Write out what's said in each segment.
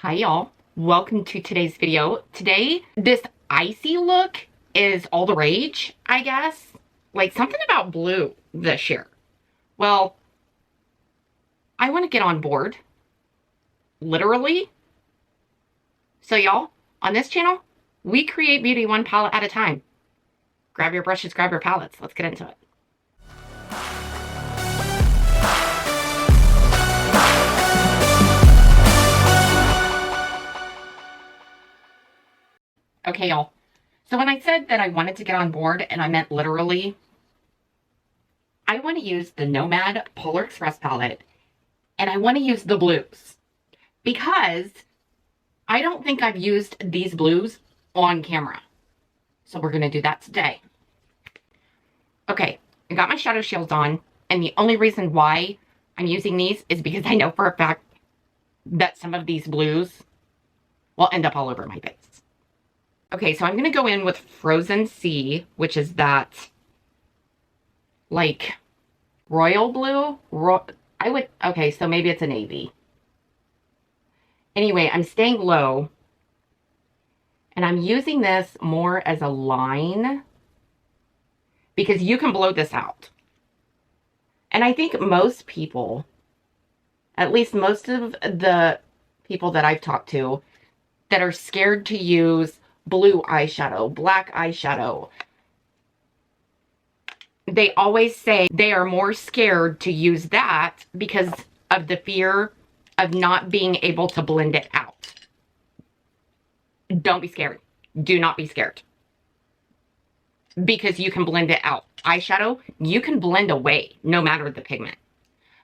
Hi y'all, welcome to today's video. Today, this icy look is all the rage, I guess. Like something about blue this year. Well, I want to get on board, literally. So y'all, on this channel, we create beauty one palette at a time. Grab your brushes, grab your palettes, let's get into it. Okay, y'all. So when I said that I wanted to get on board, and I meant literally, I want to use the NOMAD Polar Express palette, and I want to use the blues, because I don't think I've used these blues on camera. So we're going to do that today. Okay, I got my shadow shields on, and the only reason why I'm using these is because I know for a fact that some of these blues will end up all over my face. Okay, so I'm going to go in with Frozen Sea, which is that, like, royal blue? Okay, so maybe it's a navy. Anyway, I'm staying low, and I'm using this more as a line, because you can blow this out. And I think most people, at least most of the people that I've talked to, that are scared to use blue eyeshadow, black eyeshadow, they always say they are more scared to use that because of the fear of not being able to blend it out. Don't be scared. Do not be scared. Because you can blend it out. Eyeshadow, you can blend away no matter the pigment.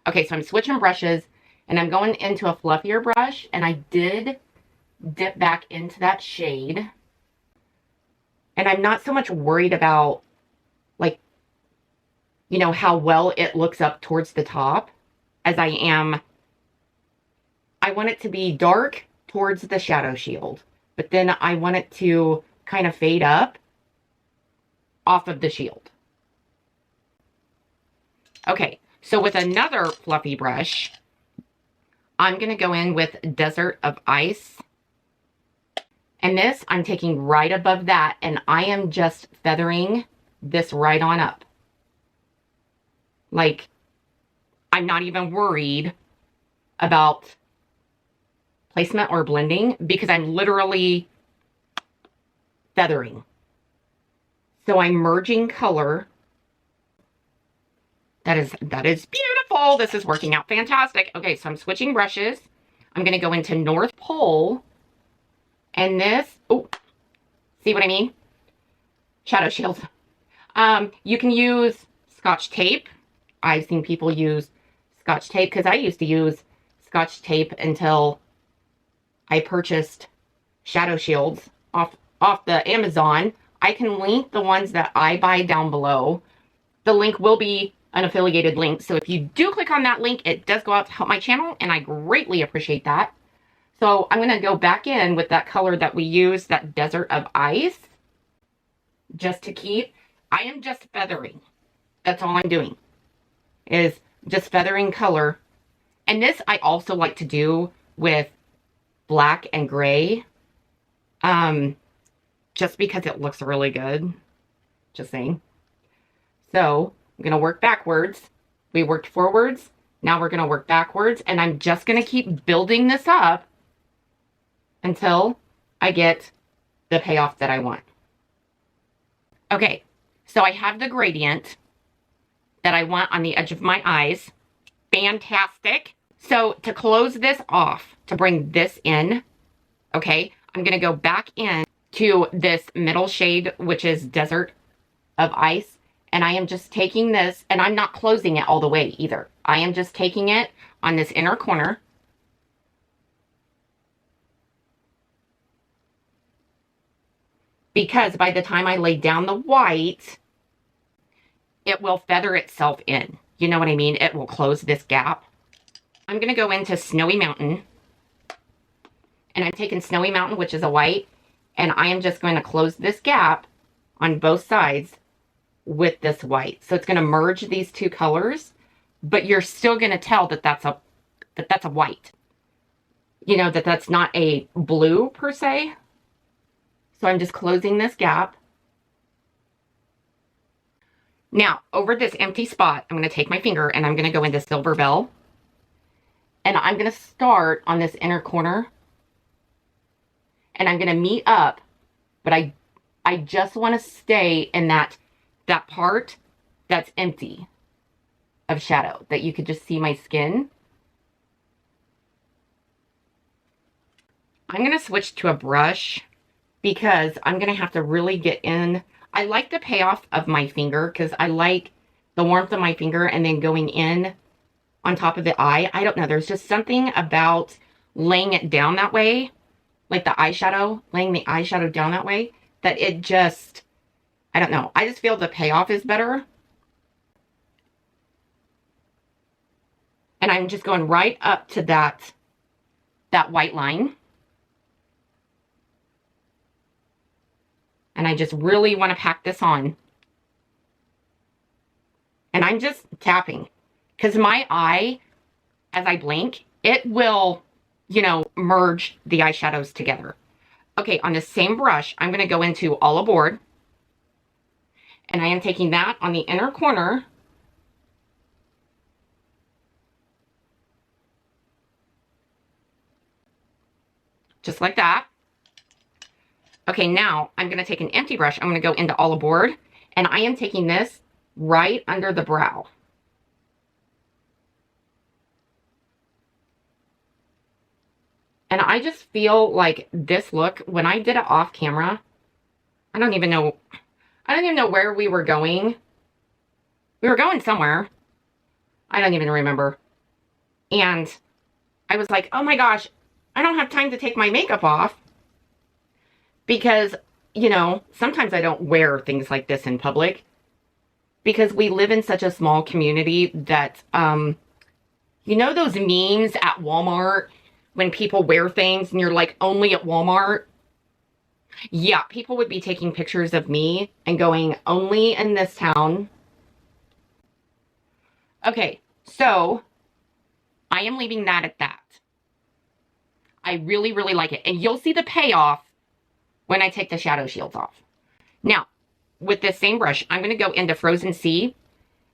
Okay, so I'm switching brushes, and I'm going into a fluffier brush, and I did dip back into that shade. And I'm not so much worried about, like, you know, how well it looks up towards the top as I am. I want it to be dark towards the shadow shield, but then I want it to kind of fade up off of the shield. Okay, so with another fluffy brush, I'm going to go in with Desert of Ice. And this, I'm taking right above that, and I am just feathering this right on up. Like, I'm not even worried about placement or blending, because I'm literally feathering. So I'm merging color. That is beautiful. This is working out fantastic. Okay, so I'm switching brushes. I'm going to go into North Pole. And this, oh, see what I mean? Shadow shield. You can use Scotch tape. I've seen people use Scotch tape because I used to use Scotch tape until I purchased shadow shields off the Amazon. I can link the ones that I buy down below. The link will be an affiliated link. So if you do click on that link, it does go out to help my channel, and I greatly appreciate that. So I'm going to go back in with that color that we used, that Desert of Ice, just to keep. I am just feathering. That's all I'm doing, is just feathering color. And this I also like to do with black and gray, just because it looks really good. Just saying. So I'm going to work backwards. We worked forwards. Now we're going to work backwards. And I'm just going to keep building this up until I get the payoff that I want. Okay, so I have the gradient that I want on the edge of my eyes. Fantastic. So to close this off, to bring this in, okay, I'm going to go back in to this middle shade, which is Desert of Ice. And I am just taking this, and I'm not closing it all the way either. I am just taking it on this inner corner. Because by the time I lay down the white, it will feather itself in. You know what I mean? It will close this gap. I'm going to go into Snowy Mountain. And I'm taking Snowy Mountain, which is a white. And I am just going to close this gap on both sides with this white. So it's going to merge these two colors. But you're still going to tell that that's a white. you know, that that's not a blue per se. So I'm just closing this gap. Now, over this empty spot, I'm going to take my finger and I'm going to go into Silver Bell. And I'm going to start on this inner corner. And I'm going to meet up. But I just want to stay in that part that's empty of shadow, that you could just see my skin. I'm going to switch to a brush because I'm going to have to really get in. I like the payoff of my finger because I like the warmth of my finger and then going in on top of the eye. I don't know. There's just something about laying it down that way, like the eyeshadow, laying the eyeshadow down that way, that it just, I don't know. I just feel the payoff is better. And I'm just going right up to that white line. And I just really want to pack this on. And I'm just tapping. Because my eye, as I blink, it will, you know, merge the eyeshadows together. Okay, on the same brush, I'm going to go into All Aboard. And I am taking that on the inner corner. Just like that. Okay, now I'm going to take an empty brush. I'm going to go into All Aboard. And I am taking this right under the brow. And I just feel like this look, when I did it off camera, I don't even know where we were going. We were going somewhere. I don't even remember. And I was like, oh my gosh, I don't have time to take my makeup off. Because, you know, sometimes I don't wear things like this in public. Because we live in such a small community that, you know those memes at Walmart when people wear things and you're like, only at Walmart? Yeah, people would be taking pictures of me and going, only in this town. Okay, so I am leaving that at that. I really, really like it. And you'll see the payoff when I take the shadow shields off. Now, with this same brush, I'm going to go into Frozen Sea.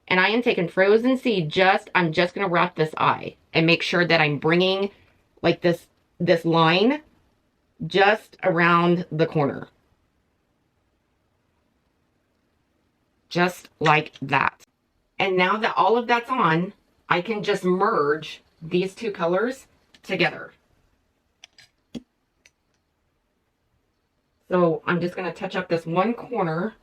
And I am taking Frozen Sea I'm just going to wrap this eye and make sure that I'm bringing like this line just around the corner. Just like that. And now that all of that's on, I can just merge these two colors together. So I'm just going to touch up this one corner.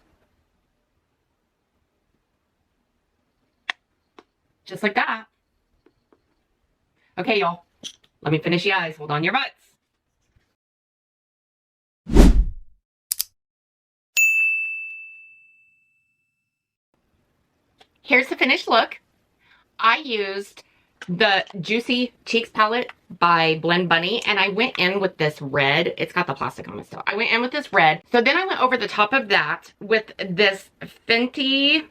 Just like that. Okay, y'all. Let me finish the eyes. Hold on your butts. Here's the finished look. I used the Juicy Cheeks palette by Blend Bunny, and I went in with this red. It's got the plastic on it still. I went in with this red. So then I went over the top of that with this Fenty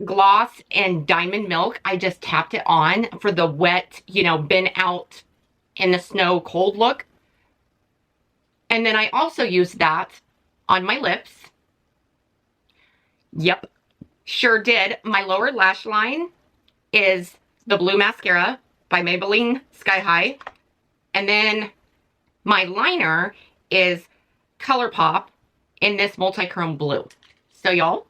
gloss and Diamond Milk. I just tapped it on for the wet, you know, been out in the snow cold look. And then I also used that on my lips. Yep, sure did. My lower lash line is the blue mascara by Maybelline Sky High. And then my liner is ColourPop in this multi-chrome blue. So y'all,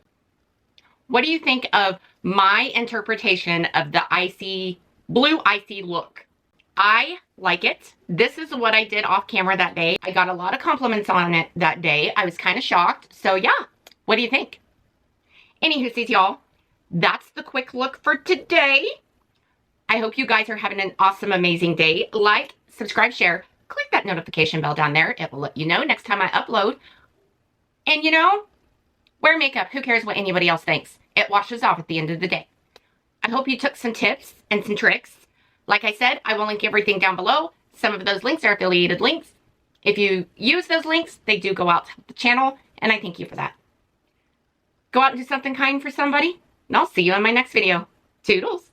what do you think of my interpretation of the icy, blue icy look? I like it. This is what I did off camera that day. I got a lot of compliments on it that day. I was kind of shocked. So yeah, what do you think? Anywho, y'all, that's the quick look for today. I hope you guys are having an awesome, amazing day. Like, subscribe, share, click that notification bell down there. It will let you know next time I upload. And you know, wear makeup. Who cares what anybody else thinks? It washes off at the end of the day. I hope you took some tips and some tricks. Like I said, I will link everything down below. Some of those links are affiliated links. If you use those links, they do go out to the channel, and I thank you for that. Go out and do something kind for somebody, and I'll see you in my next video. Toodles!